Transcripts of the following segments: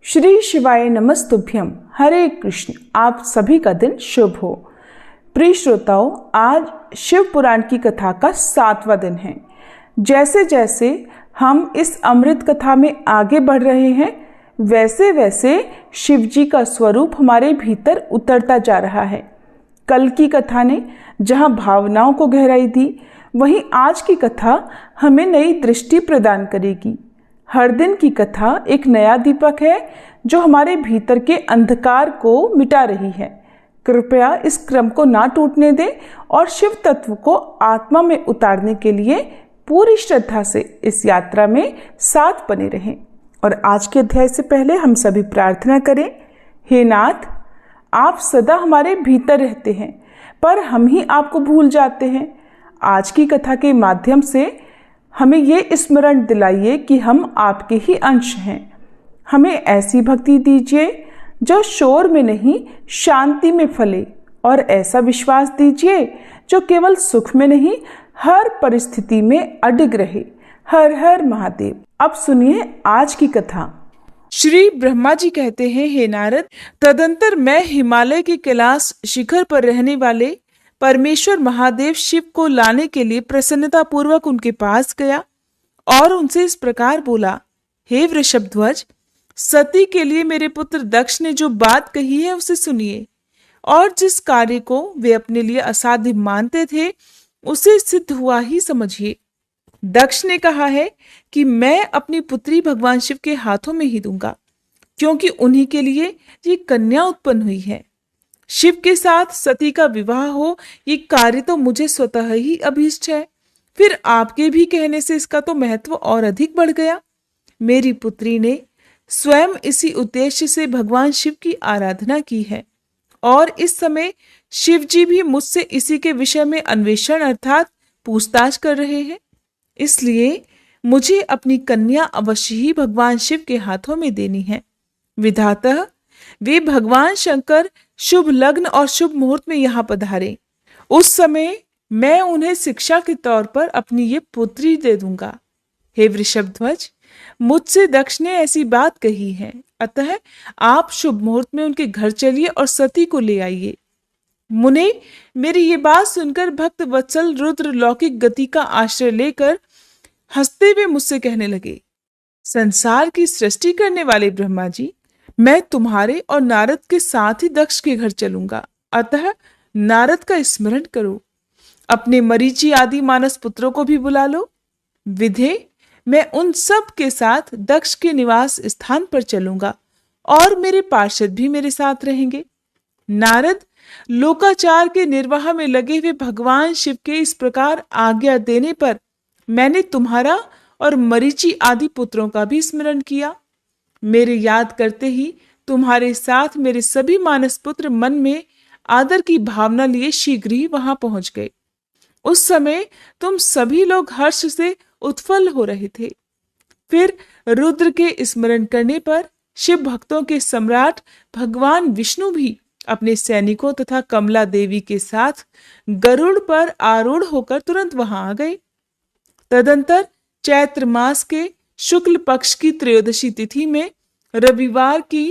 श्री शिवाय नमस्तुभ्यम। हरे कृष्ण। आप सभी का दिन शुभ हो। प्रिय श्रोताओं, आज शिव पुराण की कथा का 7वां दिन है। जैसे जैसे हम इस अमृत कथा में आगे बढ़ रहे हैं, वैसे वैसे शिव जी का स्वरूप हमारे भीतर उतरता जा रहा है। कल की कथा ने जहाँ भावनाओं को गहराई दी, वहीं आज की कथा हमें नई दृष्टि प्रदान करेगी। हर दिन की कथा एक नया दीपक है जो हमारे भीतर के अंधकार को मिटा रही है। कृपया इस क्रम को ना टूटने दें और शिव तत्व को आत्मा में उतारने के लिए पूरी श्रद्धा से इस यात्रा में साथ बने रहें। और आज के अध्याय से पहले हम सभी प्रार्थना करें। हे नाथ, आप सदा हमारे भीतर रहते हैं, पर हम ही आपको भूल जाते हैं। आज की कथा के माध्यम से हमें ये स्मरण दिलाइए कि हम आपके ही अंश हैं। हमें ऐसी भक्ति दीजिए जो शोर में नहीं, शांति में फले, और ऐसा विश्वास दीजिए जो केवल सुख में नहीं, हर परिस्थिति में अडिग रहे। हर हर महादेव। अब सुनिए आज की कथा। श्री ब्रह्मा जी कहते हैं, हे नारद, तदंतर मैं हिमालय के कैलाश शिखर पर रहने वाले परमेश्वर महादेव शिव को लाने के लिए प्रसन्नता पूर्वक उनके पास गया और उनसे इस प्रकार बोला, हे वृषभध्वज, सती के लिए मेरे पुत्र दक्ष ने जो बात कही है उसे सुनिए, और जिस कार्य को वे अपने लिए असाध्य मानते थे उसे सिद्ध हुआ ही समझिए। दक्ष ने कहा है कि मैं अपनी पुत्री भगवान शिव के हाथों में ही दूंगा, क्योंकि उन्हीं के लिए ये कन्या उत्पन्न हुई है। शिव के साथ सती का विवाह हो, ये कार्य तो मुझे स्वतः ही अभीष्ट है। फिर आपके भी कहने से इसका तो महत्व और अधिक बढ़ गया। मेरी पुत्री ने स्वयं इसी उद्देश्य से भगवान शिव की आराधना की है, और इस समय शिव जी भी मुझसे इसी के विषय में अन्वेषण अर्थात पूछताछ कर रहे हैं। इसलिए मुझे अपनी कन्या अवश्य ही भगवान शिव के हाथों में देनी है। विधातः वे भगवान शंकर शुभ लग्न और शुभ मुहूर्त में यहाँ पधारे, उस समय मैं उन्हें शिक्षा के तौर पर अपनी ये पुत्री दे दूंगा। हे वृषभध्वज, मुझसे दक्ष ने ऐसी बात कही है, अतः आप शुभ मुहूर्त में उनके घर चलिए और सती को ले आइए। मुने मेरी ये बात सुनकर भक्त वत्सल रुद्र लौकिक गति का आश्रय लेकर हंसते हुए मुझसे कहने लगे, संसार की सृष्टि करने वाले ब्रह्मा जी, मैं तुम्हारे और नारद के साथ ही दक्ष के घर चलूंगा, अतः नारद का स्मरण करो। अपने मरीचि आदि मानस पुत्रों को भी बुला लो। विधे, मैं उन सब के साथ दक्ष के निवास स्थान पर चलूंगा और मेरे पार्षद भी मेरे साथ रहेंगे। नारद, लोकाचार के निर्वाह में लगे हुए भगवान शिव के इस प्रकार आज्ञा देने पर मैंने तुम्हारा और मरीचि आदि पुत्रों का भी स्मरण किया। मेरे याद करते ही तुम्हारे साथ मेरे सभी मानस पुत्र मन में आदर की भावना लिए शीघ्र ही वहां पहुंच गए। उस समय तुम सभी लोग हर्ष से उत्फुल्ल हो रहे थे। फिर रुद्र के स्मरण करने पर शिव भक्तों के सम्राट भगवान विष्णु भी अपने सैनिकों तथा कमला देवी के साथ गरुड़ पर आरूढ़ होकर तुरंत वहां आ गए। तदंतर चैत्र मास के शुक्ल पक्ष की त्रयोदशी तिथि में रविवार की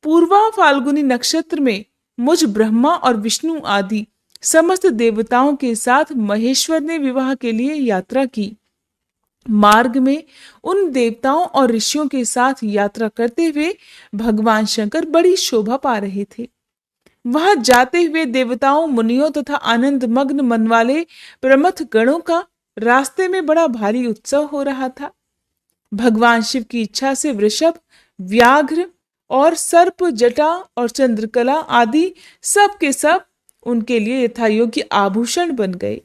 पूर्वा फाल्गुनी नक्षत्र में मुझ ब्रह्मा और विष्णु आदि समस्त देवताओं के साथ महेश्वर ने विवाह के लिए यात्रा की। मार्ग में उन देवताओं और ऋषियों के साथ यात्रा करते हुए भगवान शंकर बड़ी शोभा पा रहे थे। वहां जाते हुए देवताओं, मुनियों तथा आनंद मग्न मन वाले प्रमथ गणों का रास्ते में बड़ा भारी उत्सव हो रहा था। भगवान शिव की इच्छा से वृषभ, व्याघ्र और सर्प, जटा और चंद्रकला आदि सब के सब उनके लिए यथायोग्य आभूषण बन गए।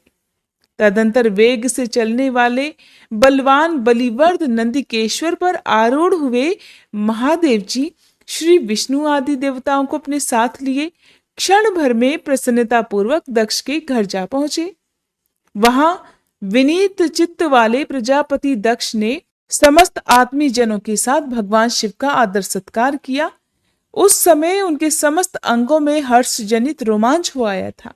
तदंतर वेग से चलने वाले बलवान बलिवर्द नंदिकेश्वर पर आरूढ़ हुए महादेव जी श्री विष्णु आदि देवताओं को अपने साथ लिए क्षण भर में प्रसन्नता पूर्वक दक्ष के घर जा पहुंचे। वहां विनीत चित्त वाले प्रजापति दक्ष ने समस्त आत्मी जनों के साथ भगवान शिव का आदर सत्कार किया। उस समय उनके समस्त अंगों में हर्ष जनित रोमांच हो आया था।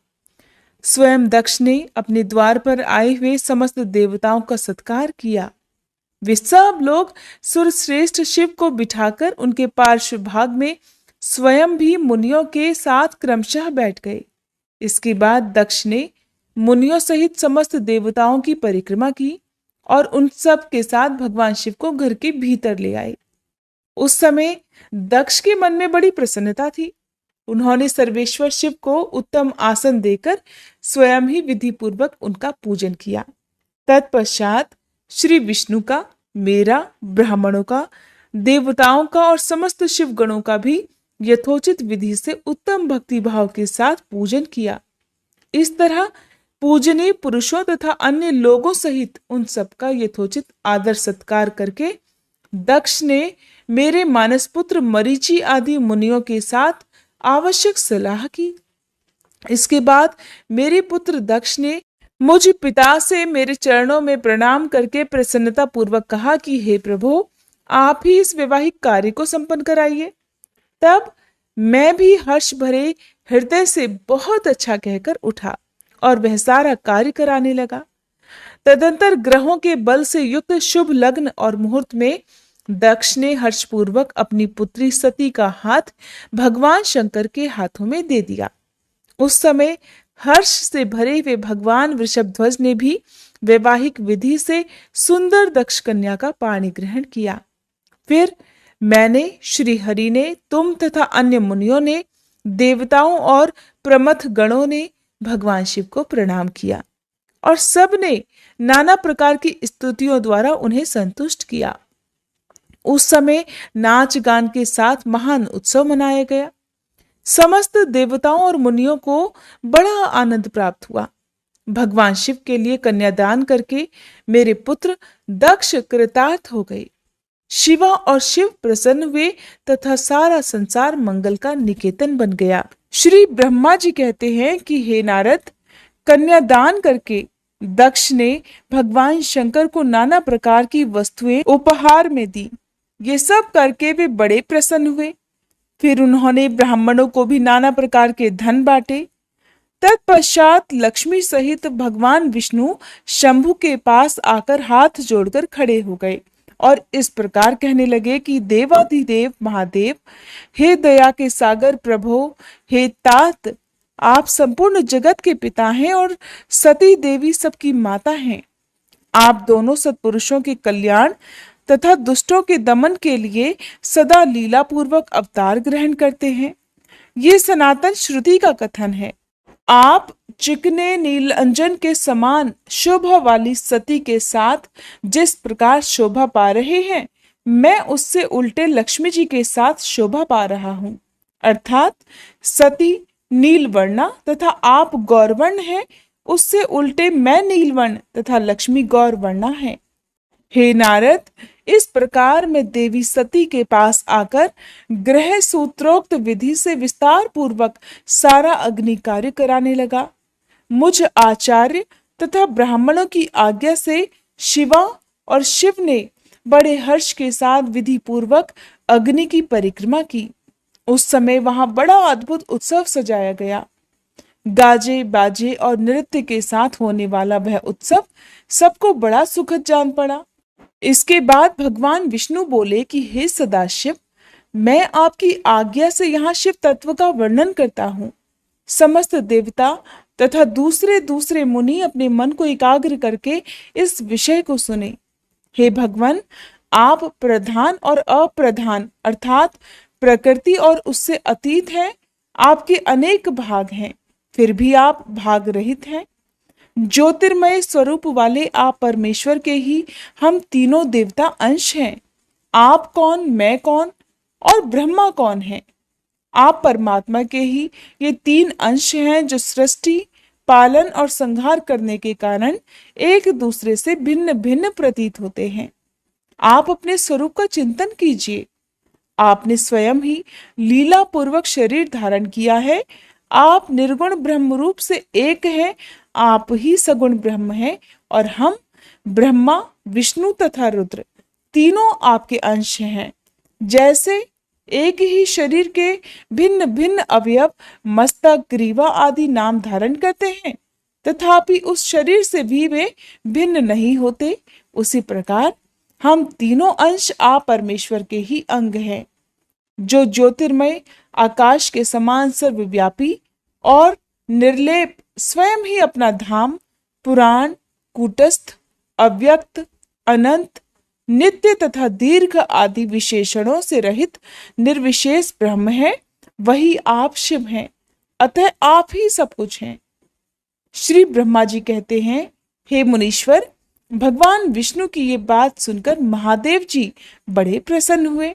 स्वयं दक्ष ने अपने द्वार पर आए हुए समस्त देवताओं का सत्कार किया। वे सब लोग सुरश्रेष्ठ शिव को बिठाकर उनके पार्श्व भाग में स्वयं भी मुनियों के साथ क्रमशः बैठ गए। इसके बाद दक्ष ने मुनियों सहित समस्त देवताओं की परिक्रमा की और उन सब के साथ भगवान शिव को घर के भीतर ले आए। उस समय दक्ष के मन में बड़ी प्रसन्नता थी। उन्होंने सर्वेश्वर शिव को उत्तम आसन देकर स्वयं ही विधि पूर्वक उनका पूजन किया। तत्पश्चात श्री विष्णु का, मेरा, ब्राह्मणों का, देवताओं का और समस्त शिवगणों का भी यथोचित विधि से उत्तम भक्ति भाव के साथ पूजन किया। इस तरह पूजनीय पुरुषों तथा अन्य लोगों सहित उन सबका यथोचित आदर सत्कार करके दक्ष ने मेरे मानस पुत्र मरीचि आदि मुनियों के साथ आवश्यक सलाह की। इसके बाद मेरे पुत्र दक्ष ने मुझ पिता से मेरे चरणों में प्रणाम करके प्रसन्नता पूर्वक कहा कि हे प्रभु, आप ही इस वैवाहिक कार्य को संपन्न कराइए। तब मैं भी हर्ष भरे हृदय से बहुत अच्छा कहकर उठा और वह सारा कार्य कराने लगा। तदंतर ग्रहों के बल से युक्त शुभ लग्न और मुहूर्त में दक्ष ने हर्षपूर्वक अपनी पुत्री सती का हाथ भगवान शंकर के हाथों में दे दिया। उस समय हर्ष से भरे हुए भगवान वृषभध्वज ने भी वैवाहिक विधि से सुंदर दक्ष कन्या का पाणी ग्रहण किया। फिर मैंने, श्री हरि ने, तुम तथा अन्य मुनियों ने, देवताओं और प्रमथ गणों ने भगवान शिव को प्रणाम किया और सब ने नाना प्रकार की स्तुतियों द्वारा उन्हें संतुष्ट किया। उस समय नाच गान के साथ महान उत्सव मनाया गया। समस्त देवताओं और मुनियों को बड़ा आनंद प्राप्त हुआ। भगवान शिव के लिए कन्यादान करके मेरे पुत्र दक्ष कृतार्थ हो गए। शिवा और शिव प्रसन्न हुए तथा सारा संसार मंगल का निकेतन बन गया। श्री ब्रह्मा जी कहते हैं कि हे नारद, कन्यादान करके दक्ष ने भगवान शंकर को नाना प्रकार की वस्तुएं उपहार में दी। ये सब करके वे बड़े प्रसन्न हुए। फिर उन्होंने ब्राह्मणों को भी नाना प्रकार के धन बांटे। तत्पश्चात लक्ष्मी सहित भगवान विष्णु शंभु के पास आकर हाथ जोड़कर खड़े हो गए और इस प्रकार कहने लगे कि देवाधिदेव महादेव, हे दया के सागर प्रभो, हे तात, आप संपूर्ण जगत के पिता हैं और सती देवी सबकी माता हैं। आप दोनों सत्पुरुषों के कल्याण तथा दुष्टों के दमन के लिए सदा लीला पूर्वक अवतार ग्रहण करते हैं। ये सनातन श्रुति का कथन है। आप चिकने नीलांजन के समान शोभा वाली सती के साथ जिस प्रकार शोभा पा रहे हैं, मैं उससे उल्टे लक्ष्मी जी के साथ शोभा पा रहा हूँ। अर्थात सती नीलवर्णा तथा आप गौरवर्ण हैं, उससे उल्टे मैं नीलवर्ण तथा लक्ष्मी गौरवर्णा है। हे नारद, इस प्रकार मैं देवी सती के पास आकर ग्रह सूत्रोक्त विधि से विस्तार पूर्वक सारा अग्नि कार्य कराने लगा। मुझ आचार्य तथा ब्राह्मणों की आज्ञा से शिवा और शिव ने बड़े हर्ष के साथ विधि पूर्वक अग्नि की परिक्रमा की। उस समय वहां बड़ा अद्भुत उत्सव सजाया गया। गाजे बाजे और नृत्य के साथ होने वाला वह उत्सव सबको बड़ा सुखद जान पड़ा। इसके बाद भगवान विष्णु बोले कि हे सदाशिव, मैं आपकी आज्ञा से यहाँ शिव तत्व का वर्णन करता हूँ। समस्त देवता तथा दूसरे दूसरे मुनि अपने मन को एकाग्र करके इस विषय को सुने। हे भगवान, आप प्रधान और अप्रधान अर्थात प्रकृति और उससे अतीत हैं। आपके अनेक भाग हैं, फिर भी आप भाग रहित हैं। ज्योतिर्मय स्वरूप वाले आप परमेश्वर के ही हम तीनों देवता अंश हैं। आप कौन, मैं कौन और ब्रह्मा कौन है? आप परमात्मा के ही ये तीन अंश हैं जो सृष्टि, पालन और संहार करने के कारण एक दूसरे से भिन्न भिन्न प्रतीत होते हैं। आप अपने स्वरूप का चिंतन कीजिए। आपने स्वयं ही लीला पूर्वक शरीर धारण किया है। आप निर्गुण ब्रह्म रूप से एक हैं। आप ही सगुण ब्रह्म हैं और हम ब्रह्मा, विष्णु तथा रुद्र तीनों आपके अंश हैं। जैसे एक ही शरीर के भिन्न भिन्न अवयव मस्तक, ग्रीवा आदि नाम धारण करते हैं, तथापि उस शरीर से भी वे भिन्न नहीं होते, उसी प्रकार हम तीनों अंश आप परमेश्वर के ही अंग हैं, जो ज्योतिर्मय आकाश के समान सर्वव्यापी और निर्लेप स्वयं ही अपना धाम पुराण, कूटस्थ, अव्यक्त, अनंत, नित्य तथा दीर्घ आदि विशेषणों से रहित निर्विशेष ब्रह्म है। वही आप शिव हैं, अतः आप ही सब कुछ हैं। श्री ब्रह्मा जी कहते हैं, हे मुनीश्वर, भगवान विष्णु की ये बात सुनकर महादेव जी बड़े प्रसन्न हुए।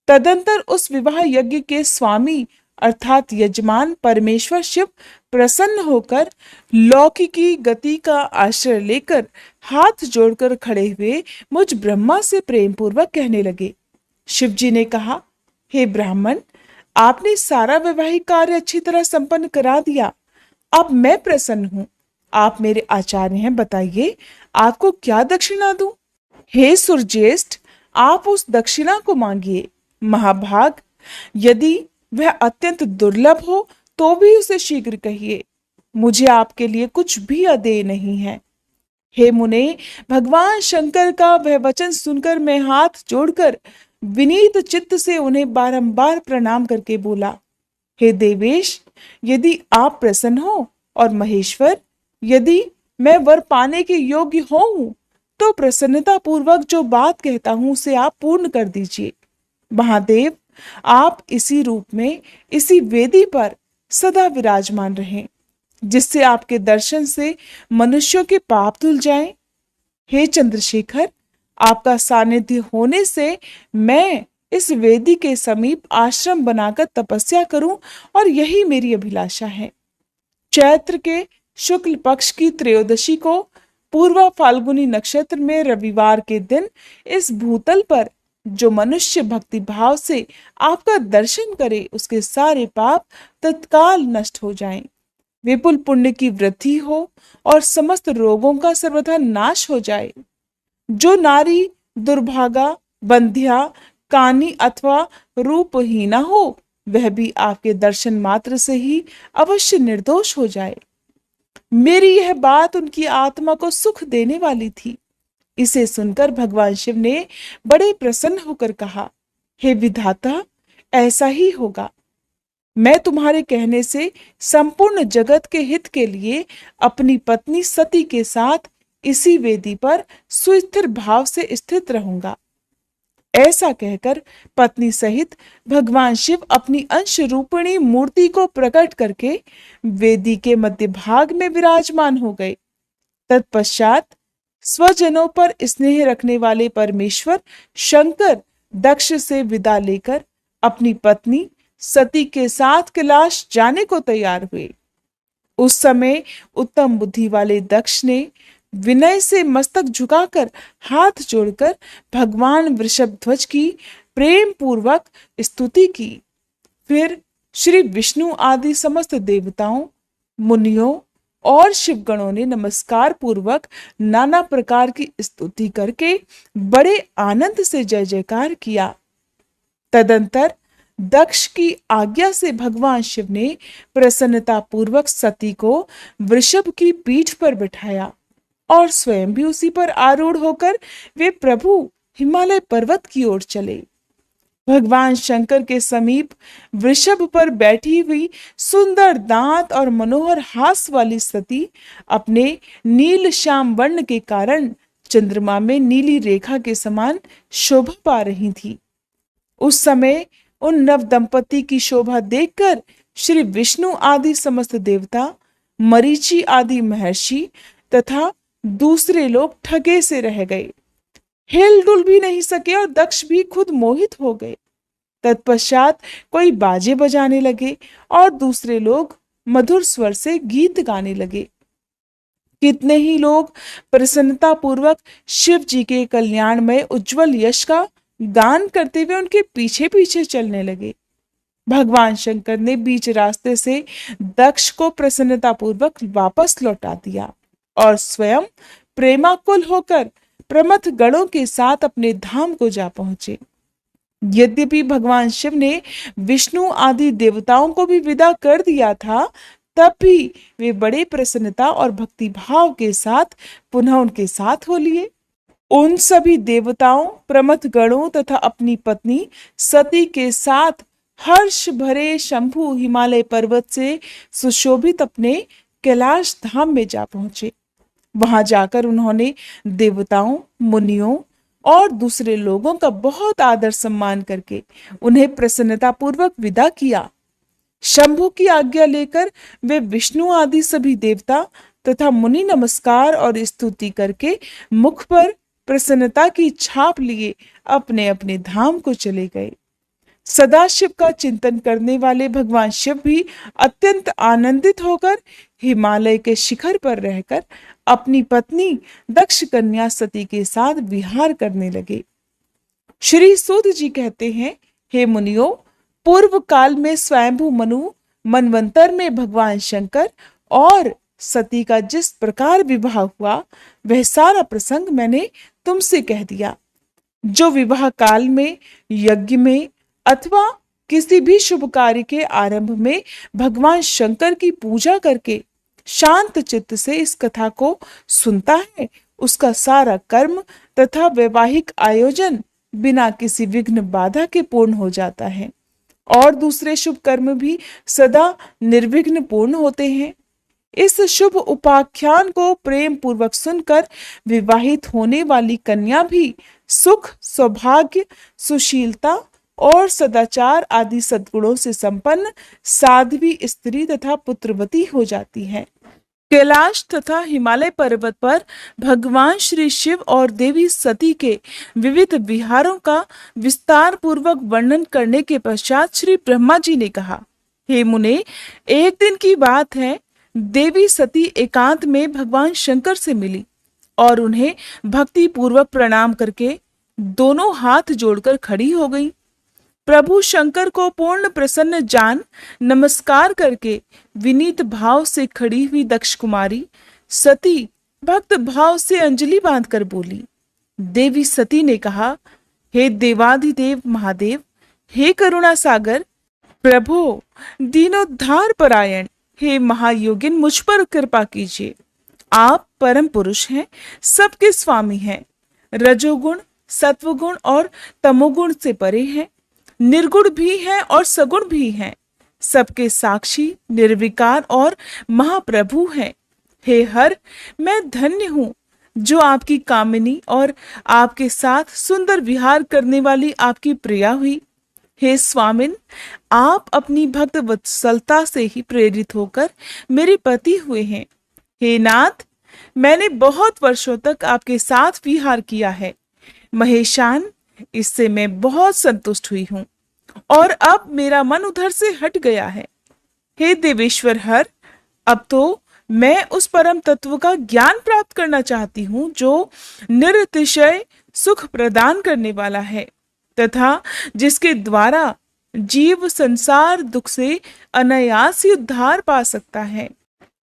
तदंतर उस विवाह यज्ञ के स्वामी अर्थात यजमान परमेश्वर शिव प्रसन्न होकर लौकिकी गति का आश्रय लेकर हाथ जोड़कर खड़े हुए मुझ ब्रह्मा से प्रेम पूर्वक कहने लगे। शिव जी ने कहा, हे ब्राह्मण, आपने सारा वैवाहिक कार्य अच्छी तरह संपन्न करा दिया। अब मैं प्रसन्न हूं। आप मेरे आचार्य हैं, बताइए आपको क्या दक्षिणा दूं? हे सुरज्येष्ठ, आप उस दक्षिणा को मांगिए। महाभाग, यदि वह अत्यंत दुर्लभ हो तो भी उसे शीघ्र कहिए। मुझे आपके लिए कुछ भी अदेय नहीं है। हे मुने, भगवान शंकर का वह वचन सुनकर मैं हाथ जोड़कर विनीत चित्त से उन्हें बारंबार प्रणाम करके बोला, हे देवेश, यदि आप प्रसन्न हो और महेश्वर, यदि मैं वर पाने के योग्य हूं तो प्रसन्नता पूर्वक जो बात कहता हूं उसे आप पूर्ण कर दीजिए। महादेव, आप इसी रूप में इसी वेदी पर सदा विराजमान रहें, जिससे आपके दर्शन से मनुष्यों के पाप धुल जाएं। हे चंद्रशेखर, आपका सानिध्य होने से मैं इस वेदी के समीप आश्रम बनाकर तपस्या करूं और यही मेरी अभिलाषा है। चैत्र के शुक्ल पक्ष की त्रयोदशी को पूर्वा फाल्गुनी नक्षत्र में रविवार के दिन इस भूतल पर जो मनुष्य भक्ति भाव से आपका दर्शन करे उसके सारे पाप तत्काल नष्ट हो जाएं, विपुल पुण्य की वृद्धि हो और समस्त रोगों का सर्वथा नाश हो जाए। जो नारी दुर्भागा, बंध्या, कानी अथवा रूपहीना हो वह भी आपके दर्शन मात्र से ही अवश्य निर्दोष हो जाए। मेरी यह बात उनकी आत्मा को सुख देने वाली थी। इसे सुनकर भगवान शिव ने बड़े प्रसन्न होकर कहा, हे विधाता, ऐसा ही होगा। मैं तुम्हारे कहने से संपूर्ण जगत के हित के लिए अपनी पत्नी सती के साथ इसी वेदी पर सुस्थिर भाव से स्थित रहूंगा। ऐसा कहकर पत्नी सहित भगवान शिव अपनी अंश रूपिणी मूर्ति को प्रकट करके वेदी के मध्य भाग में विराजमान हो गए। तत्पश्चात स्वजनों पर स्नेह रखने वाले परमेश्वर शंकर दक्ष से विदा लेकर अपनी पत्नी सती के साथ कैलाश जाने को तैयार हुए। उस समय उत्तम बुद्धि वाले दक्ष ने विनय से मस्तक झुकाकर हाथ जोड़कर भगवान वृषभध्वज की प्रेम पूर्वक स्तुति की। फिर श्री विष्णु आदि समस्त देवताओं, मुनियों और शिवगणों ने नमस्कार पूर्वक नाना प्रकार की स्तुति करके बड़े आनंद से जय जयकार किया। तदंतर दक्ष की आज्ञा से भगवान शिव ने प्रसन्नता पूर्वक सती को वृषभ की पीठ पर बिठाया और स्वयं भी उसी पर आरूढ़ होकर वे प्रभु हिमालय पर्वत की ओर चले। भगवान शंकर के समीप वृषभ पर बैठी हुई सुंदर दांत और मनोहर हास वाली सती अपने नील श्याम वर्ण के कारण चंद्रमा में नीली रेखा के समान शोभा पा रही थी। उस समय उन नव दंपति की शोभा देखकर श्री विष्णु आदि समस्त देवता, मरीचि आदि महर्षि तथा दूसरे लोग ठगे से रह गए, हिल डुल भी नहीं सके और दक्ष भी खुद मोहित हो गए। तत्पश्चात कोई बाजे बजाने लगे और दूसरे लोग मधुर स्वर से गीत गाने लगे। कितने ही लोग प्रसन्नता पूर्वक शिव जी के कल्याणमय उज्जवल यश का गान करते हुए उनके पीछे पीछे चलने लगे। भगवान शंकर ने बीच रास्ते से दक्ष को प्रसन्नता पूर्वक वापस लौटा दिया और स्वयं प्रेमाकुल होकर प्रमथ गणों के साथ अपने धाम को जा पहुंचे। यद्यपि भगवान शिव ने विष्णु आदि देवताओं को भी विदा कर दिया था, तब भी वे बड़े प्रसन्नता और भक्ति भाव के साथ पुनः उनके साथ हो लिए। उन सभी देवताओं, प्रमथ गणों तथा अपनी पत्नी सती के साथ हर्ष भरे शंभु हिमालय पर्वत से सुशोभित अपने कैलाश धाम में जा पहुंचे। वहां जाकर उन्होंने देवताओं, मुनियों और दूसरे लोगों का बहुत आदर सम्मान करके उन्हें प्रसन्नता पूर्वक विदा किया। शंभु की आज्ञा लेकर वे विष्णु आदि सभी देवता तथा मुनि नमस्कार और स्तुति करके मुख पर प्रसन्नता की छाप लिए अपने अपने धाम को चले गए। सदाशिव का चिंतन करने वाले भगवान शिव भी अत्यंत आनंदित होकर हिमालय के शिखर पर रहकर अपनी पत्नी दक्ष कन्या सती के साथ विहार करने लगे। श्री सूत जी कहते हैं, हे मुनियों, पूर्व काल में स्वयंभू मनु मनवंतर में भगवान शंकर और सती का जिस प्रकार विवाह हुआ वह सारा प्रसंग मैंने तुमसे कह दिया। जो विवाह काल में, यज्ञ में अथवा किसी भी शुभ कार्य के आरंभ में भगवान शंकर की पूजा करके शांत चित्त से इस कथा को सुनता है, उसका सारा कर्म तथा वैवाहिक आयोजन बिना किसी विघ्न बाधा के पूर्ण हो जाता है और दूसरे शुभ कर्म भी सदा निर्विघ्न पूर्ण होते हैं। इस शुभ उपाख्यान को प्रेम पूर्वक सुनकर विवाहित होने वाली कन्या भी सुख, सौभाग्य, सुशीलता और सदाचार आदि सद्गुणों से संपन्न साध्वी स्त्री तथा पुत्रवती हो जाती है। कैलाश तथा हिमालय पर्वत पर भगवान श्री शिव और देवी सती के विविध विहारों का विस्तार पूर्वक वर्णन करने के पश्चात श्री ब्रह्मा जी ने कहा, हे मुने, एक दिन की बात है, देवी सती एकांत में भगवान शंकर से मिली और उन्हें भक्ति पूर्वक प्रणाम करके दोनों हाथ जोड़कर खड़ी हो गई। प्रभु शंकर को पूर्ण प्रसन्न जान नमस्कार करके विनीत भाव से खड़ी हुई दक्ष कुमारी सती भक्त भाव से अंजलि बांधकर बोली। देवी सती ने कहा, हे देवाधिदेव महादेव, हे करुणा सागर, प्रभु दीनोद्धार परायण, हे महायोगिन, मुझ पर कृपा कीजिए। आप परम पुरुष हैं, सबके स्वामी हैं, रजोगुण, सत्वगुण और तमोगुण से परे हैं, निर्गुण भी हैं और सगुण भी हैं, सबके साक्षी, निर्विकार और महाप्रभु हैं। हे हर, मैं धन्य हूँ जो आपकी कामिनी और आपके साथ सुंदर विहार करने वाली आपकी प्रिया हुई। हे स्वामिन, आप अपनी भक्त वत्सलता से ही प्रेरित होकर मेरे पति हुए हैं। हे नाथ, मैंने बहुत वर्षों तक आपके साथ विहार किया है। महेशान, इससे मैं बहुत संतुष्ट हुई हूँ और अब मेरा मन उधर से हट गया है। हे देवेश्वर हर, अब तो मैं उस परम तत्व का ज्ञान प्राप्त करना चाहती हूँ जो निरतिशय सुख प्रदान करने वाला है तथा जिसके द्वारा जीव संसार दुख से अनायास ही उद्धार पा सकता है।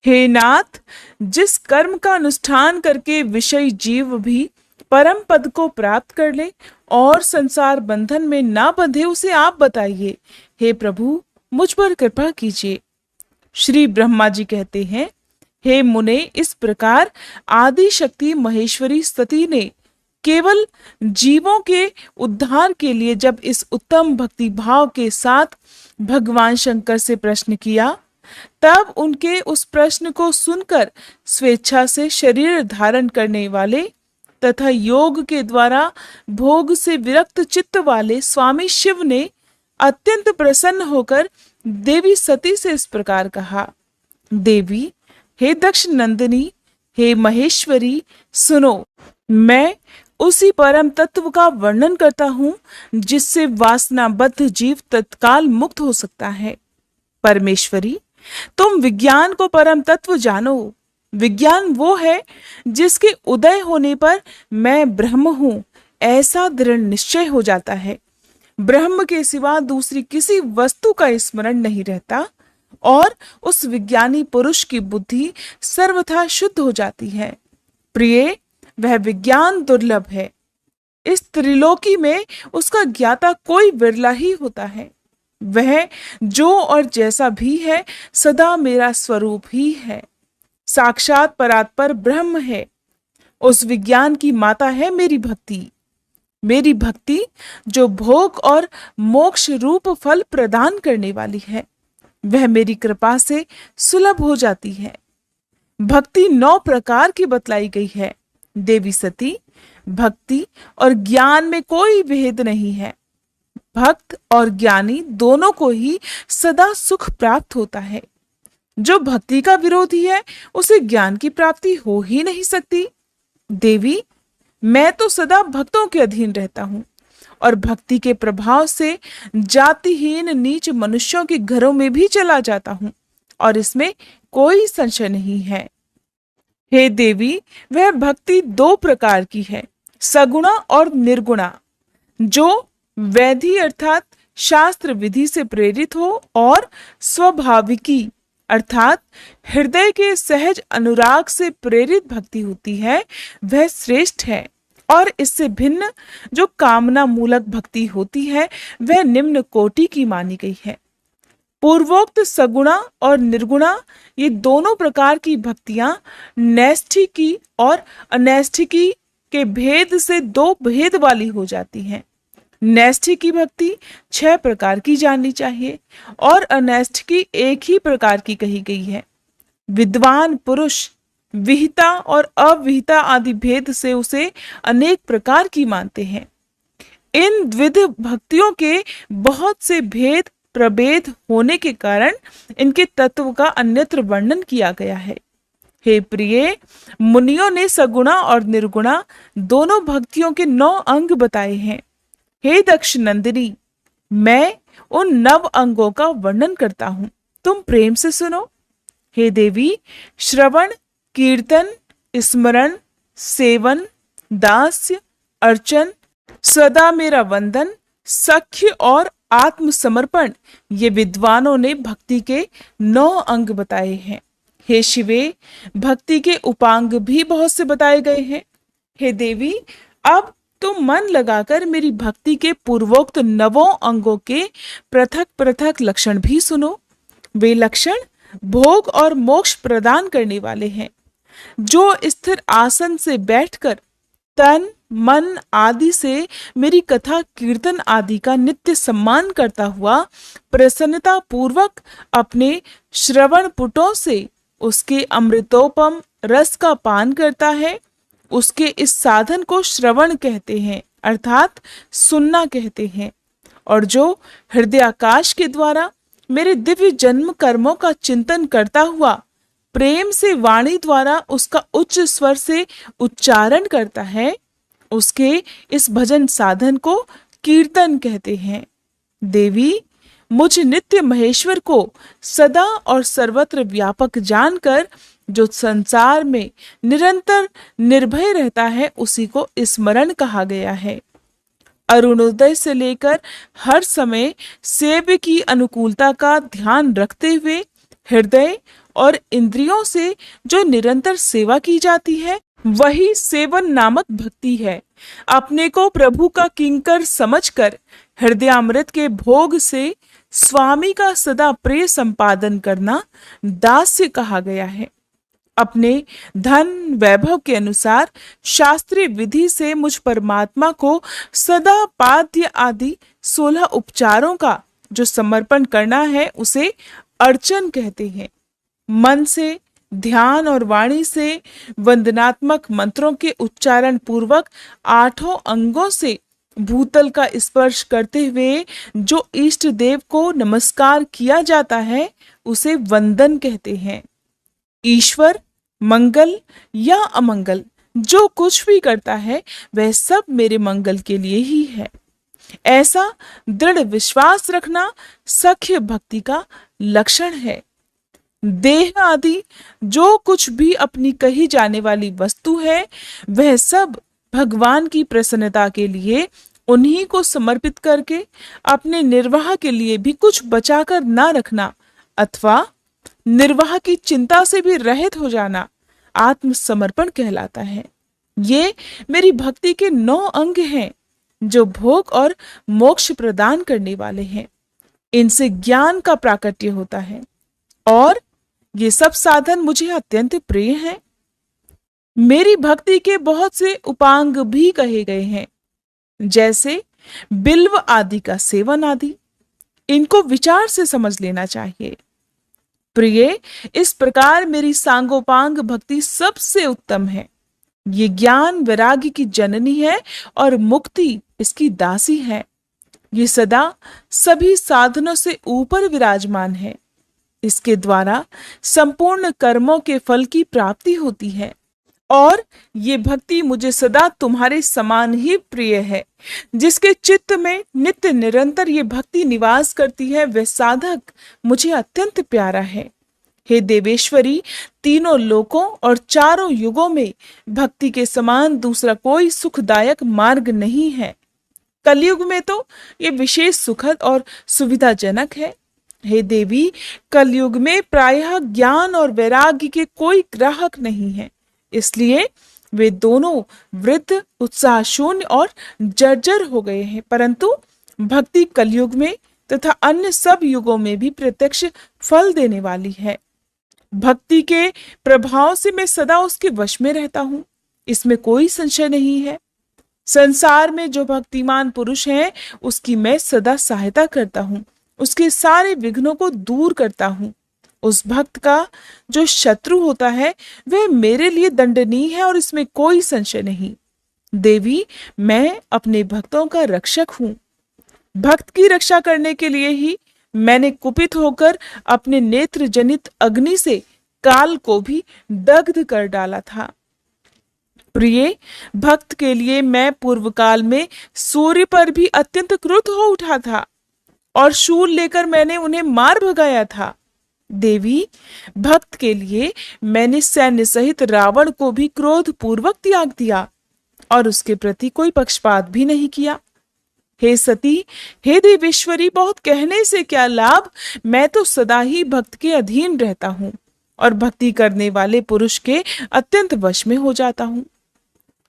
हे नाथ, जिस कर्म का अनुष्ठान करके विषय जीव भी परम पद को प्राप्त कर ले और संसार बंधन में ना बंधे, उसे आप बताइए। हे प्रभु, मुझ पर कृपा कीजिए। श्री ब्रह्मा जी कहते हैं, हे मुने, इस प्रकार आदि शक्ति महेश्वरी सती ने केवल जीवों के उद्धार के लिए जब इस उत्तम भक्ति भाव के साथ भगवान शंकर से प्रश्न किया, तब उनके उस प्रश्न को सुनकर स्वेच्छा से शरीर धारण करने वाले तथा योग के द्वारा भोग से विरक्त चित्त वाले स्वामी शिव ने अत्यंत प्रसन्न होकर देवी सती से इस प्रकार कहा, देवी, हे दक्ष नंदिनी, हे महेश्वरी, सुनो, मैं उसी परम तत्व का वर्णन करता हूँ जिससे वासनाबद्ध जीव तत्काल मुक्त हो सकता है। परमेश्वरी, तुम विज्ञान को परम तत्व जानो। विज्ञान वो है जिसके उदय होने पर मैं ब्रह्म हूँ ऐसा दृढ़ निश्चय हो जाता है। ब्रह्म के सिवा दूसरी किसी वस्तु का स्मरण नहीं रहता और उस विज्ञानी पुरुष की बुद्धि सर्वथा शुद्ध हो जाती है। प्रिय, वह विज्ञान दुर्लभ है। इस त्रिलोकी में उसका ज्ञाता कोई विरला ही होता है। वह जो और जैसा भी है सदा मेरा स्वरूप ही है, साक्षात परात्पर ब्रह्म है। उस विज्ञान की माता है मेरी भक्ति। मेरी भक्ति जो भोग और मोक्ष रूप फल प्रदान करने वाली है, वह मेरी कृपा से सुलभ हो जाती है। भक्ति 9 प्रकार की बतलाई गई है। देवी सती, भक्ति और ज्ञान में कोई भेद नहीं है। भक्त और ज्ञानी दोनों को ही सदा सुख प्राप्त होता है। जो भक्ति का विरोधी है, उसे ज्ञान की प्राप्ति हो ही नहीं सकती। देवी, मैं तो सदा भक्तों के अधीन रहता हूँ और भक्ति के प्रभाव से जातिहीन नीच मनुष्यों के घरों में भी चला जाता हूँ, और इसमें कोई संशय नहीं है। हे देवी, वह भक्ति 2 प्रकार की है, सगुणा और निर्गुणा, जो वैधि अर्थात शास्त्र विधि से प्रेरित हो और स्वाभाविकी अर्थात हृदय के सहज अनुराग से प्रेरित भक्ति होती है, वह श्रेष्ठ है। और इससे भिन्न जो कामना मूलक भक्ति होती है, वह निम्न कोटि की मानी गई है। पूर्वोक्त सगुणा और निर्गुणा, ये दोनों प्रकार की भक्तियां नैष्ठिकी और अनैष्ठिकी के भेद से 2 भेद वाली हो जाती हैं। नैष्ठिकी भक्ति 6 प्रकार की जाननी चाहिए और अनैष्ठिकी 1 ही प्रकार की कही गई है। विद्वान पुरुष विहिता और अविहिता आदि भेद से उसे अनेक प्रकार की मानते हैं। इन द्विध भक्तियों के बहुत से भेद प्रभेद होने के कारण इनके तत्व का अन्यत्र वर्णन किया गया है। हे प्रिय, मुनियों ने सगुणा और निर्गुणा दोनों भक्तियों के 9 अंग बताए हैं। हे दक्ष नंदिनी, मैं उन 9 अंगों का वर्णन करता हूं, तुम प्रेम से सुनो। हे देवी, श्रवण, कीर्तन, स्मरण, सेवन, दास्य, अर्चन, सदा मेरा वंदन, सख्य और आत्मसमर्पण, ये विद्वानों ने भक्ति के 9 अंग बताए हैं। हे शिवे, भक्ति के उपांग भी बहुत से बताए गए हैं। हे देवी, अब तुम मन लगाकर मेरी भक्ति के पूर्वोक्त 9 अंगों के पृथक पृथक लक्षण भी सुनो। वे लक्षण भोग और मोक्ष प्रदान करने वाले हैं। जो स्थिर आसन से बैठकर तन मन आदि से मेरी कथा कीर्तन आदि का नित्य सम्मान करता हुआ प्रसन्नता पूर्वक अपने श्रवण पुटों से उसके अमृतोपम रस का पान करता है, उसके इस साधन को श्रवण कहते हैं अर्थात सुनना कहते हैं। और जो हृदयाकाश के द्वारा मेरे दिव्य जन्म कर्मों का चिंतन करता हुआ प्रेम से वाणी द्वारा उसका उच्च स्वर से उच्चारण करता है, उसके इस भजन साधन को कीर्तन कहते हैं। देवी, मुझ नित्य महेश्वर को सदा और सर्वत्र व्यापक जानकर जो संसार में निरंतर निर्भय रहता है, उसी को स्मरण कहा गया है। अरुणोदय से लेकर हर समय सेव्य की अनुकूलता का ध्यान रखते हुए हृदय और इंद्रियों से जो निरंतर सेवा की जाती है, वही सेवन नामक भक्ति है। अपने को प्रभु का किंकर समझकर हृदयामृत के भोग से स्वामी का सदा प्रिय संपादन करना दास्य कहा गया है। अपने धन वैभव के अनुसार शास्त्रीय विधि से मुझ परमात्मा को सदा पाद्य आदि 16 उपचारों का जो समर्पण करना है, उसे अर्चन कहते हैं। मन से, ध्यान और वाणी से वंदनात्मक मंत्रों के उच्चारण पूर्वक 8 अंगों से भूतल का स्पर्श करते हुए जो इष्ट देव को नमस्कार किया जाता है, उसे वंदन कहते हैं। ईश्वर मंगल या अमंगल जो कुछ भी करता है, वह सब मेरे मंगल के लिए ही है, ऐसा दृढ़ विश्वास रखना सख्य भक्ति का लक्षण है। देह आदि जो कुछ भी अपनी कही जाने वाली वस्तु है, वह सब भगवान की प्रसन्नता के लिए उन्हीं को समर्पित करके अपने निर्वाह के लिए भी कुछ बचाकर ना रखना अथवा निर्वाह की चिंता से भी रहित हो जाना आत्मसमर्पण कहलाता है। ये मेरी भक्ति के 9 अंग हैं जो भोग और मोक्ष प्रदान करने वाले हैं। इनसे ज्ञान का प्राकट्य होता है और ये सब साधन मुझे अत्यंत प्रिय हैं। मेरी भक्ति के बहुत से उपांग भी कहे गए हैं, जैसे बिल्व आदि का सेवन आदि। इनको विचार से समझ लेना चाहिए। प्रिय, इस प्रकार मेरी सांगोपांग भक्ति सबसे उत्तम है। ये ज्ञान वैराग्य की जननी है और मुक्ति इसकी दासी है। ये सदा सभी साधनों से ऊपर विराजमान है। इसके द्वारा संपूर्ण कर्मों के फल की प्राप्ति होती है और ये भक्ति मुझे सदा तुम्हारे समान ही प्रिय है। जिसके चित्त में नित्य निरंतर ये भक्ति निवास करती है, वह साधक मुझे अत्यंत प्यारा है। हे देवेश्वरी, तीनों लोकों और चारों युगों में भक्ति के समान दूसरा कोई सुखदायक मार्ग नहीं है। कलयुग में तो ये विशेष सुखद और सुविधाजनक है। हे देवी, कलयुग में प्रायः ज्ञान और वैराग्य के कोई ग्राहक नहीं है, इसलिए वे दोनों वृद्ध, उत्साह शून्य और जर्जर हो गए हैं। परंतु भक्ति कलयुग में तथा अन्य सब युगों में भी प्रत्यक्ष फल देने वाली है। भक्ति के प्रभाव से मैं सदा उसके वश में रहता हूं, इसमें कोई संशय नहीं है। संसार में जो भक्तिमान पुरुष है, उसकी मैं सदा सहायता करता हूं, उसके सारे विघ्नों को दूर करता हूं। उस भक्त का जो शत्रु होता है, वह मेरे लिए दंडनीय है और इसमें कोई संशय नहीं। देवी, मैं अपने भक्तों का रक्षक हूं। भक्त की रक्षा करने के लिए ही मैंने कुपित होकर अपने नेत्र जनित अग्नि से काल को भी दग्ध कर डाला था। प्रिय, भक्त के लिए मैं पूर्व काल में सूर्य पर भी अत्यंत क्रुद्ध हो उठा था और शूल लेकर मैंने उन्हें मार भगाया था। देवी, भक्त के लिए मैंने सैन्य सहित रावण को भी क्रोध पूर्वक त्याग दिया और उसके प्रति कोई पक्षपात भी नहीं किया। हे सती, हे देवेश्वरी, बहुत कहने से क्या लाभ, मैं तो सदा ही भक्त के अधीन रहता हूं और भक्ति करने वाले पुरुष के अत्यंत वश में हो जाता हूं।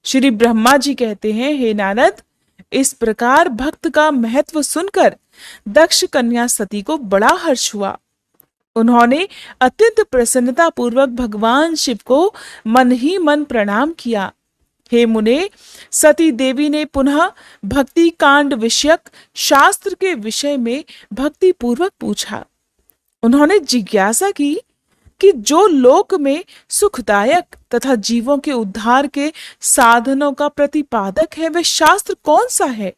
श्री ब्रह्मा जी कहते हैं, हे नारद, इस प्रकार भक्त का महत्व सुनकर दक्ष कन्या सती को बड़ा हर्ष हुआ। उन्होंने अत्यंत प्रसन्नता पूर्वक भगवान शिव को मन ही मन प्रणाम किया। हे मुने, सती देवी ने पुनः भक्ति कांड विषयक शास्त्र के विषय में भक्ति पूर्वक पूछा। उन्होंने जिज्ञासा की कि जो लोक में सुखदायक तथा जीवों के उद्धार के साधनों का प्रतिपादक है, वह शास्त्र कौन सा है।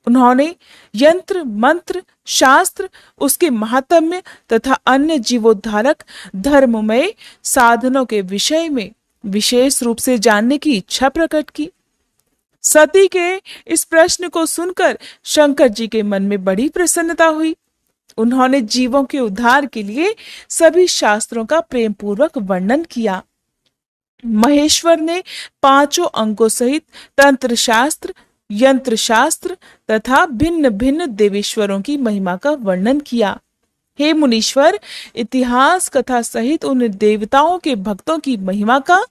उन्होंने यंत्र मंत्र शास्त्र, उसके महात्म्य तथा अन्य जीवोद्धारक धर्ममय साधनों के विषय में विशेष रूप से जानने की इच्छा प्रकट की। सती के इस प्रश्न को सुनकर शंकर जी के मन में बड़ी प्रसन्नता हुई। उन्होंने जीवों के उद्धार के लिए सभी शास्त्रों का प्रेम पूर्वक वर्णन किया। महेश्वर ने पांचों अंगों सहित तंत्र शास्त्र, यंत्र शास्त्र तथा भिन्न भिन्न देवेश्वरों की महिमा का वर्णन किया। हे मुनीश्वर, इतिहास कथा सहित उन देवताओं के भक्तों की महिमा का,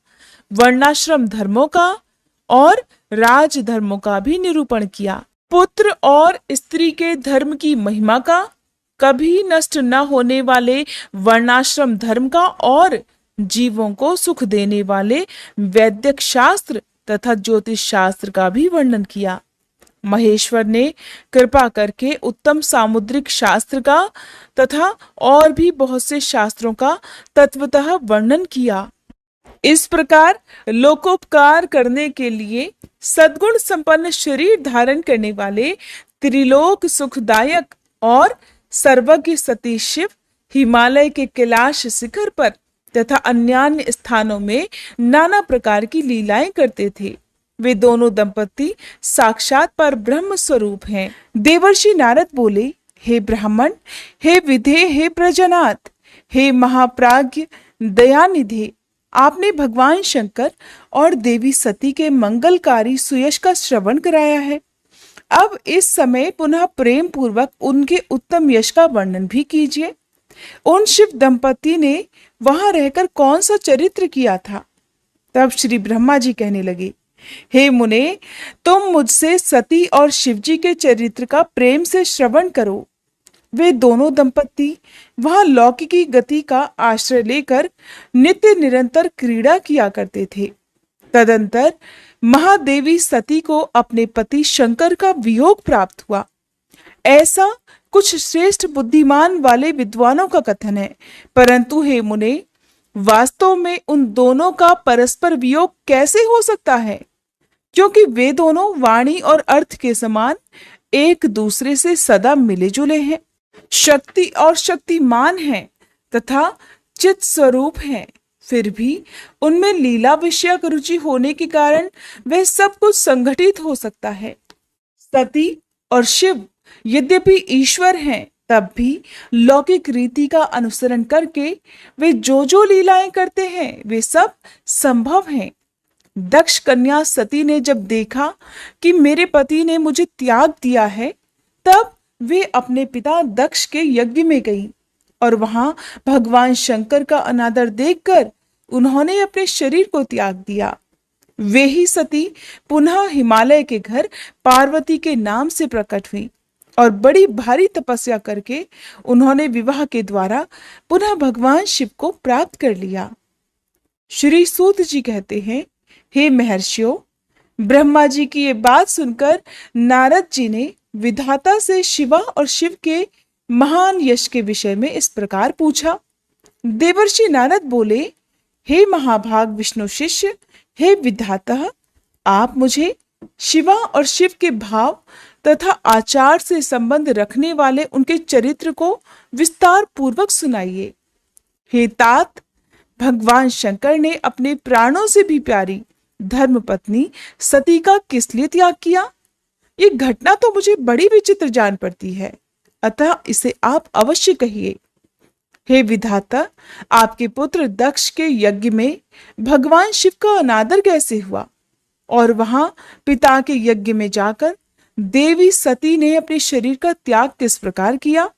वर्णाश्रम धर्मों का और राज धर्मों का भी निरूपण किया। पुत्र और स्त्री के धर्म की महिमा का, कभी नष्ट न होने वाले वर्णाश्रम धर्म का और जीवों को सुख देने वाले वैदिक शास्त्र तथा ज्योतिष शास्त्र का भी वर्णन किया। महेश्वर ने कृपा करके उत्तम सामुद्रिक शास्त्र का तथा और भी बहुत से शास्त्रों का तत्वतः वर्णन किया। इस प्रकार लोकोपकार करने के लिए सद्गुण संपन्न शरीर धारण करने वाले त्रिलोक सुखदायक और सर्वज्ञ सती शिव हिमालय के कैलाश शिखर पर तथा अन्य स्थानों में नाना प्रकार की लीलाएं करते थे। वे दोनों दंपति साक्षात पर ब्रह्म स्वरूप हैं। देवर्षि नारद बोले, हे ब्राह्मण, हे विधे, हे प्रजनात, हे महाप्राज्ञ दयानिधे, आपने भगवान शंकर और देवी सती के मंगलकारी सुयश का श्रवण कराया है। अब इस समय पुनः प्रेम पूर्वक उनके उत्तम यश का वर्णन भी कीजिए। उन शिव दंपति ने वहां रहकर कौन सा चरित्र किया था। तब श्री ब्रह्मा जी कहने लगे, हे मुने, तुम मुझसे सती और शिवजी के चरित्र का प्रेम से श्रवण करो। वे दोनों दंपति वहां लौकिकी गति का आश्रय लेकर नित्य निरंतर क्रीड़ा किया करते थे। तदंतर महादेवी सती को अपने पति शंकर का वियोग प्राप्त हुआ, ऐसा कुछ श्रेष्ठ बुद्धिमान वाले विद्वानों का कथन है। परंतु हे मुने, वास्तव में उन दोनों का परस्पर वियोग कैसे हो सकता है? क्योंकि वे दोनों वाणी और अर्थ के समान एक दूसरे से सदा मिले जुले हैं, शक्ति और शक्तिमान हैं तथा चित स्वरूप हैं। फिर भी उनमें लीला विषयक रुचि होने के कारण वह सब कुछ संगठित हो सकता है। सती और शिव यद्यपि ईश्वर हैं, तब भी लौकिक रीति का अनुसरण करके वे जो लीलाएं करते हैं वे सब संभव हैं। दक्ष कन्या सती ने जब देखा कि मेरे पति ने मुझे त्याग दिया है, तब वे अपने पिता दक्ष के यज्ञ में गई और वहां भगवान शंकर का अनादर देखकर उन्होंने अपने शरीर को त्याग दिया। वे ही सती पुनः हिमालय के घर पार्वती के नाम से प्रकट हुई और बड़ी भारी तपस्या करके उन्होंने विवाह के द्वारा पुनः भगवान शिव को प्राप्त कर लिया। श्री सूत जी कहते हैं, हे महर्षियों, ब्रह्मा जी की ये बात सुनकर नारद जी ने विधाता से शिवा और शिव के महान यश के विषय में इस प्रकार पूछा। देवर्षि नारद बोले, हे महाभाग विष्णु शिष्य, हे विधाता, आप मुझे शिवा और शिव के भाव तथा आचार से संबंध रखने वाले उनके चरित्र को विस्तार पूर्वक सुनाइए। हे तात, भगवान शंकर ने अपने प्राणों से भी प्यारी धर्म पत्नी सती का किस लिए त्याग किया? ये घटना तो मुझे बड़ी विचित्र जान पड़ती है, अतः इसे आप अवश्य कहिए। हे विधाता, आपके पुत्र दक्ष के यज्ञ में भगवान शिव का अनादर कैसे हुआ और वहां पिता के यज्ञ में जाकर देवी सती ने अपने शरीर का त्याग किस प्रकार किया?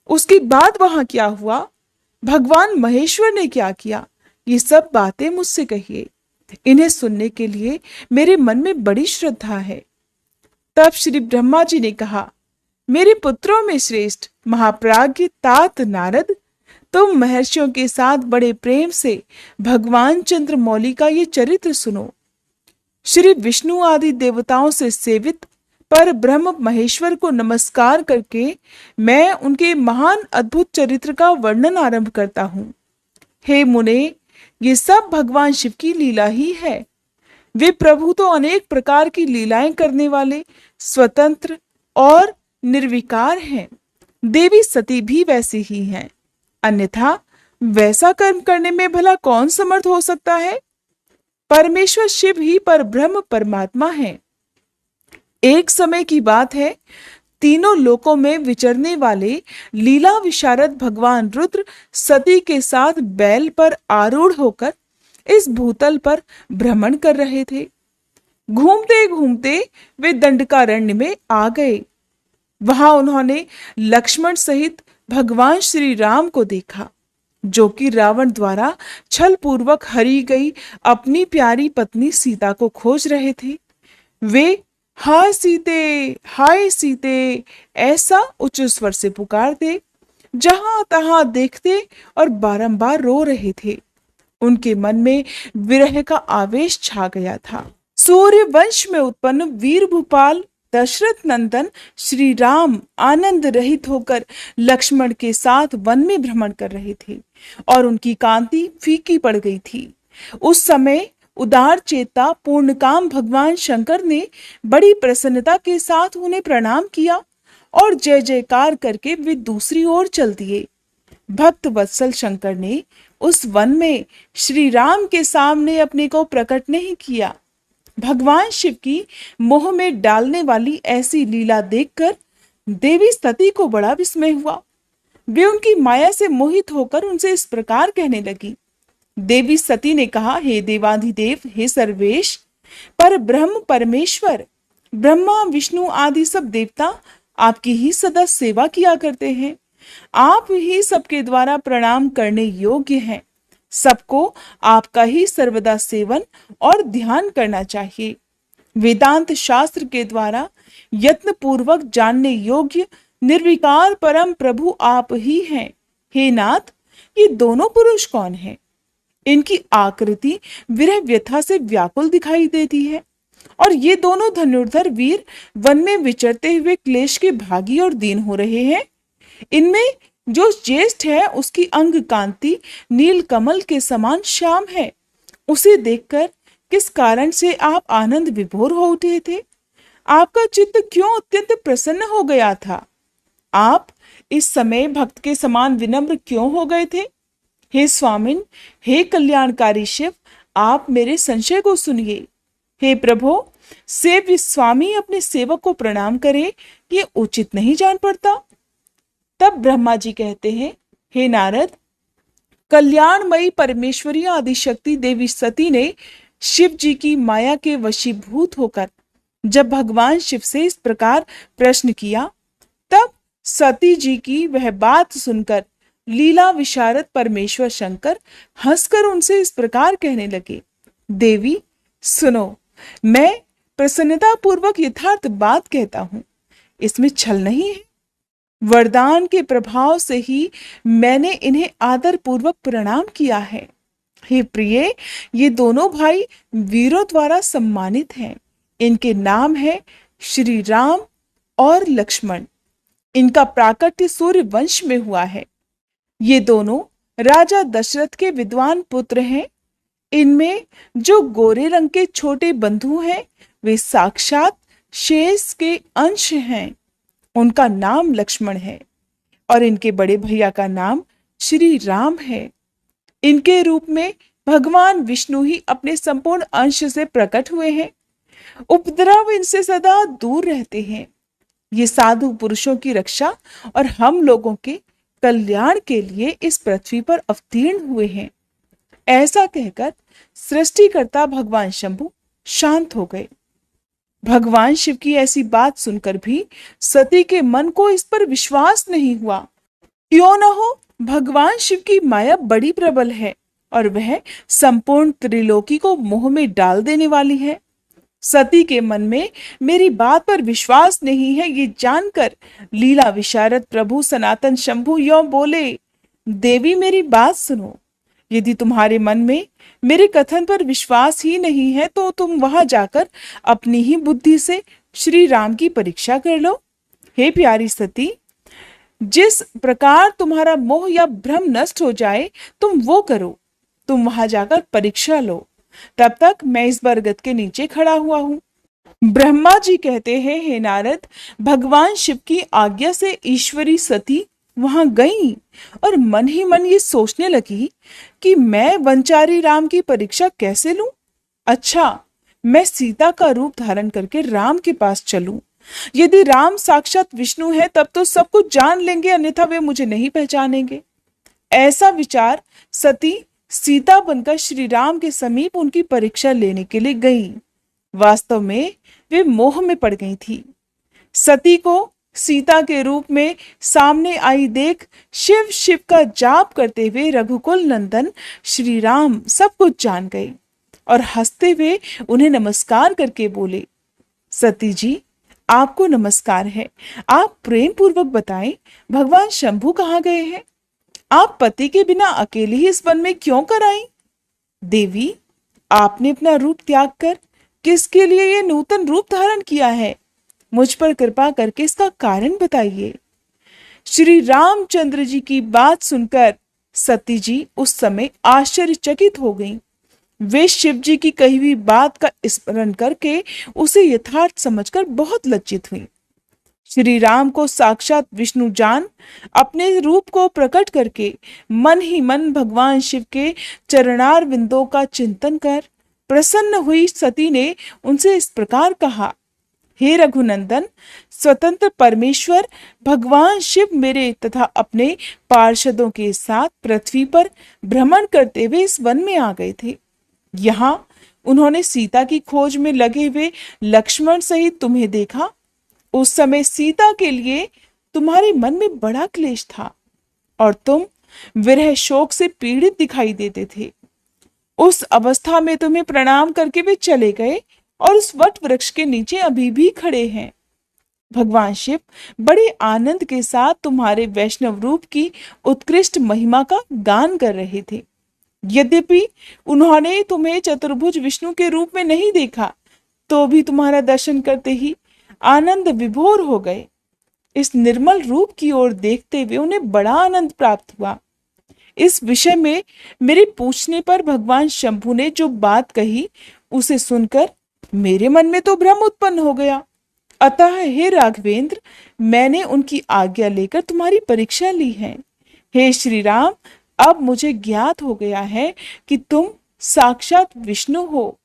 उसके बाद वहां क्या हुआ? भगवान महेश्वर ने क्या किया? ये सब बातें मुझसे कहिए। इन्हें सुनने के लिए मेरे मन में बड़ी श्रद्धा है। तब श्री ब्रह्मा जी ने कहा, मेरे पुत्रों में श्रेष्ठ महाप्राज्ञ तात नारद, तुम महर्षियों के साथ बड़े प्रेम से भगवान चंद्रमौली का ये चरित्र सुनो। श्री विष्णु आदि देवताओं से सेवित पर ब्रह्म महेश्वर को नमस्कार करके मैं उनके महान अद्भुत चरित्र का वर्णन आरंभ करता हूं। हे मुने, ये सब भगवान शिव की लीला ही है। वे प्रभु तो अनेक प्रकार की लीलाएं करने वाले स्वतंत्र और निर्विकार हैं। देवी सती भी वैसी ही हैं, अन्यथा वैसा कर्म करने में भला कौन समर्थ हो सकता है? परमेश्वर शिव ही पर ब्रह्म परमात्मा है। एक समय की बात है, तीनों लोकों में विचरने वाले लीला विशारद भगवान रुद्र सती के साथ बैल पर आरूढ़ होकर इस भूतल पर भ्रमण कर रहे थे। घूमते घूमते वे दंडकारण्य में आ गए। वहां उन्होंने लक्ष्मण सहित भगवान श्री राम को देखा, जो कि रावण द्वारा छल पूर्वक हरी गई अपनी प्यारी पत्नी सीता को खोज रहे थे। वे हाय सीते, हाय सीते ऐसा उच्च स्वर से पुकारते, जहां तहां देखते और बारंबार रो रहे थे। उनके मन में विरह का आवेश छा गया था। सूर्य वंश में उत्पन्न वीर भूपाल दशरथ नंदन श्री राम आनंद रहित होकर लक्ष्मण के साथ वन में भ्रमण कर रहे थे और उनकी कांति फीकी पड़ गई थी। उस समय उदार चेता पूर्णकाम भगवान शंकर ने बड़ी प्रसन्नता के साथ उन्हें प्रणाम किया और जय जयकार करके वे दूसरी ओर चल दिए। भक्त वत्सल शंकर ने उस वन में श्री राम के सामने अपने को प्रकट नहीं किया। भगवान शिव की मोह में डालने वाली ऐसी लीला देखकर देवी सती को बड़ा विस्मय हुआ। वे उनकी माया से मोहित होकर उनसे इस प्रकार कहने लगी। देवी सती ने कहा, हे देवाधिदेव, हे सर्वेश, पर ब्रह्म परमेश्वर ब्रह्मा विष्णु आदि सब देवता आपकी ही सदा सेवा किया करते हैं। आप ही सबके द्वारा प्रणाम करने योग्य हैं। सबको आपका ही सर्वदा सेवन और ध्यान करना चाहिए। वेदांत शास्त्र के द्वारा यत्न पूर्वक जानने योग्य निर्विकार परम प्रभु आप ही हैं। हे नाथ, ये दोनों पुरुष कौन हैं? इनकी आकृति विरह व्यथा से व्याकुल दिखाई देती है और ये दोनों धनुर्धर वीर वन में विचरते हुए क्लेश के भागी और दीन हो रहे हैं। इनमें जो ज्येष्ठ है उसकी अंग कांति नील कमल के समान श्याम है। उसे देखकर किस कारण से आप आनंद विभोर हो उठे थे? आपका चित्त क्यों अत्यंत प्रसन्न हो गया था? आप इस समय भक्त के समान विनम्र क्यों हो गए थे? हे स्वामिन, हे कल्याणकारी शिव, आप मेरे संशय को सुनिए। हे प्रभु, सेव्य स्वामी अपने सेवक को प्रणाम करे, ये उचित नहीं जान पड़ता। तब ब्रह्मा जी कहते हैं, हे नारद, कल्याणमयी परमेश्वरी आदिशक्ति देवी सती ने शिव जी की माया के वशीभूत होकर जब भगवान शिव से इस प्रकार प्रश्न किया, तब सती जी की वह बात सुनकर लीला विशारद परमेश्वर शंकर हंसकर उनसे इस प्रकार कहने लगे, देवी सुनो, मैं प्रसन्नता पूर्वक यथार्थ बात कहता हूं, इसमें छल नहीं है। वरदान के प्रभाव से ही मैंने इन्हें आदर पूर्वक प्रणाम किया है। हे प्रिय, ये दोनों भाई वीरों द्वारा सम्मानित हैं। इनके नाम है श्री राम और लक्ष्मण। इनका प्राकट्य सूर्य वंश में हुआ है। ये दोनों राजा दशरथ के विद्वान पुत्र हैं। इनमें जो गोरे रंग के छोटे बंधु हैं वे साक्षात शेष के अंश हैं। उनका नाम लक्ष्मण है और इनके बड़े भैया का नाम श्री राम है। इनके रूप में भगवान विष्णु ही अपने संपूर्ण अंश से प्रकट हुए हैं। उपद्रव इनसे सदा दूर रहते हैं। ये साधु पुरुषों की रक्षा और हम लोगों के कल्याण के लिए इस पृथ्वी पर अवतीर्ण हुए हैं। ऐसा कहकर सृष्टिकर्ता भगवान शंभु शांत हो गए। भगवान शिव की ऐसी बात सुनकर भी सती के मन को इस पर विश्वास नहीं हुआ। क्यों न हो, भगवान शिव की माया बड़ी प्रबल है और वह संपूर्ण त्रिलोकी को मोह में डाल देने वाली है। सती के मन में मेरी बात पर विश्वास नहीं है, ये जानकर लीला विशारद प्रभु सनातन शंभु यों बोले, देवी मेरी बात सुनो। यदि तुम्हारे मन में मेरे कथन पर विश्वास ही नहीं है तो तुम वहां जाकर अपनी ही बुद्धि से श्री राम की परीक्षा कर लो। हे प्यारी सती, जिस प्रकार तुम्हारा मोह या भ्रम नष्ट हो जाए तुम वो करो। तुम वहां जाकर परीक्षा लो। तब तक मैं इस बरगद के नीचे खड़ा हुआ हूं। ब्रह्मा जी कहते हैं, हे नारद, भगवान शिव की आज्ञा से ईश्वरी सती वहां गई और मन ही मन ये सोचने लगी कि मैं वनचारी राम की परीक्षा कैसे लूं। अच्छा, मैं सीता का रूप धारण करके राम के पास चलूं। यदि राम साक्षात विष्णु है तब तो सब कुछ जान लेंगे, अन्यथा वे मुझे नहीं पहचानेंगे। ऐसा विचार सती सीता बनकर श्री राम के समीप उनकी परीक्षा लेने के लिए गई। वास्तव में वे मोह में पड़ गई थी। सती को सीता के रूप में सामने आई देख शिव शिव का जाप करते हुए रघुकुल नंदन श्री राम सब कुछ जान गए और हंसते हुए उन्हें नमस्कार करके बोले, सती जी आपको नमस्कार है। आप प्रेम पूर्वक बताएं, भगवान शंभु कहाँ गए हैं? आप पति के बिना अकेले ही इस वन में क्यों कर आई? देवी, आपने अपना रूप त्याग कर किसके लिए ये नूतन रूप धारण किया है? मुझ पर कृपा करके इसका कारण बताइए। श्री रामचंद्र जी की बात सुनकर सती जी उस समय आश्चर्यचकित हो गईं। वे शिव जी की कही हुई बात का स्मरण करके उसे यथार्थ समझकर बहुत लज्जित हुई। श्री राम को साक्षात विष्णु जान अपने रूप को प्रकट करके मन ही मन भगवान शिव के चरणार बिंदों का चिंतन कर प्रसन्न हुई सती ने उनसे इस प्रकार कहा, हे रघुनंदन, स्वतंत्र परमेश्वर भगवान शिव मेरे तथा अपने पार्षदों के साथ पृथ्वी पर भ्रमण करते हुए इस वन में आ गए थे। यहाँ उन्होंने सीता की खोज में लगे हुए लक्ष्मण सहित तुम्हें देखा। उस समय सीता के लिए तुम्हारे मन में बड़ा क्लेश था और तुम विरह शोक से पीड़ित दिखाई देते थे। उस अवस्था में तुम्हें प्रणाम करके वे चले गए और उस वट वृक्ष के नीचे अभी भी खड़े हैं। भगवान शिव बड़े आनंद के साथ तुम्हारे वैष्णव रूप की उत्कृष्ट महिमा का गान कर रहे थे। यद्यपि उन्होंने तुम्हें चतुर्भुज विष्णु के रूप में नहीं देखा, तो भी तुम्हारा दर्शन करते ही आनंद विभोर हो गए। इस निर्मल रूप की ओर देखते हुए उन्हें बड़ा आनंद प्राप्त हुआ। इस विषय में मेरे पूछने पर भगवान शंभु ने जो बात कही उसे सुनकर मेरे मन में तो भ्रम उत्पन्न हो गया। अतः हे राघवेंद्र, मैंने उनकी आज्ञा लेकर तुम्हारी परीक्षा ली है। हे श्री राम, अब मुझे ज्ञात हो गया है कि तुम साक्षात विष्णु हो।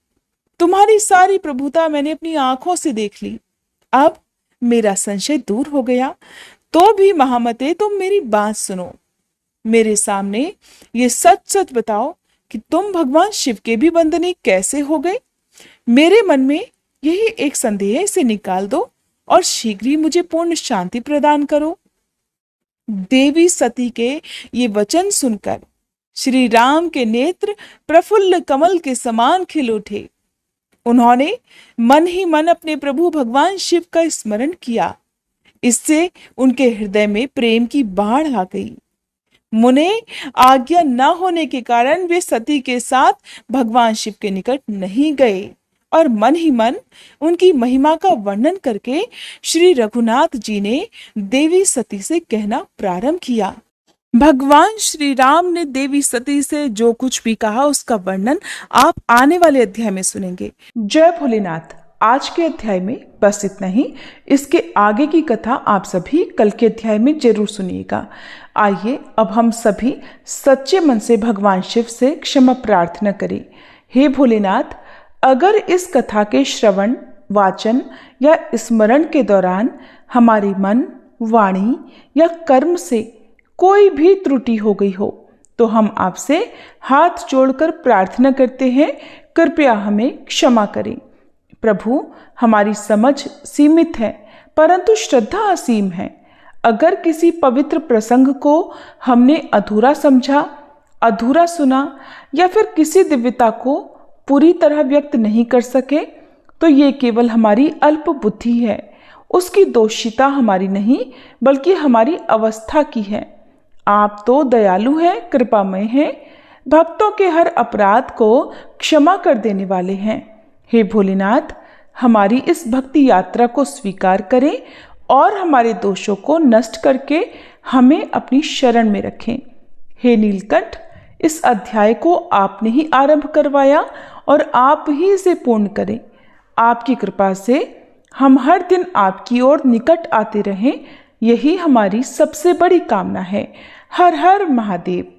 तुम्हारी सारी प्रभुता मैंने अपनी आंखों से देख ली। अब मेरा संशय दूर हो गया। तो भी महामते, तुम मेरी बात सुनो। मेरे सामने ये सच सच बताओ कि तुम भगवान शिव के भी बंदनी कैसे हो गए। मेरे मन में यही एक संदेह है, इसे निकाल दो और शीघ्र ही मुझे पूर्ण शांति प्रदान करो। देवी सती के ये वचन सुनकर श्री राम के नेत्र प्रफुल्ल कमल के समान खिल उठे। उन्होंने मन ही मन अपने प्रभु भगवान शिव का स्मरण किया। इससे उनके हृदय में प्रेम की बाढ़ आ गई। मुने आज्ञा न होने के कारण वे सती के साथ भगवान शिव के निकट नहीं गए और मन ही मन उनकी महिमा का वर्णन करके श्री रघुनाथ जी ने देवी सती से कहना प्रारंभ किया। भगवान श्री राम ने देवी सती से जो कुछ भी कहा उसका वर्णन आप आने वाले अध्याय में सुनेंगे। जय भोलेनाथ। आज के अध्याय में बस इतना ही। इसके आगे की कथा आप सभी कल के अध्याय में जरूर सुनिएगा। आइए अब हम सभी सच्चे मन से भगवान शिव से क्षमा प्रार्थना करें। हे भोलेनाथ, अगर इस कथा के श्रवण, वाचन या स्मरण के दौरान हमारे मन, वाणी या कर्म से कोई भी त्रुटि हो गई हो तो हम आपसे हाथ जोड़कर प्रार्थना करते हैं, कृपया हमें क्षमा करें। प्रभु, हमारी समझ सीमित है परंतु श्रद्धा असीम है। अगर किसी पवित्र प्रसंग को हमने अधूरा समझा, अधूरा सुना या फिर किसी दिव्यता को पूरी तरह व्यक्त नहीं कर सके तो ये केवल हमारी अल्प बुद्धि है। उसकी दोषिता हमारी नहीं बल्कि हमारी अवस्था की है। आप तो दयालु हैं, कृपामय हैं, भक्तों के हर अपराध को क्षमा कर देने वाले हैं। हे भोलेनाथ, हमारी इस भक्ति यात्रा को स्वीकार करें और हमारे दोषों को नष्ट करके हमें अपनी शरण में रखें। हे नीलकंठ, इस अध्याय को आपने ही आरंभ करवाया और आप ही इसे पूर्ण करें। आपकी कृपा से हम हर दिन आपकी ओर निकट आते रहें, यही हमारी सबसे बड़ी कामना है। हर हर महादेव।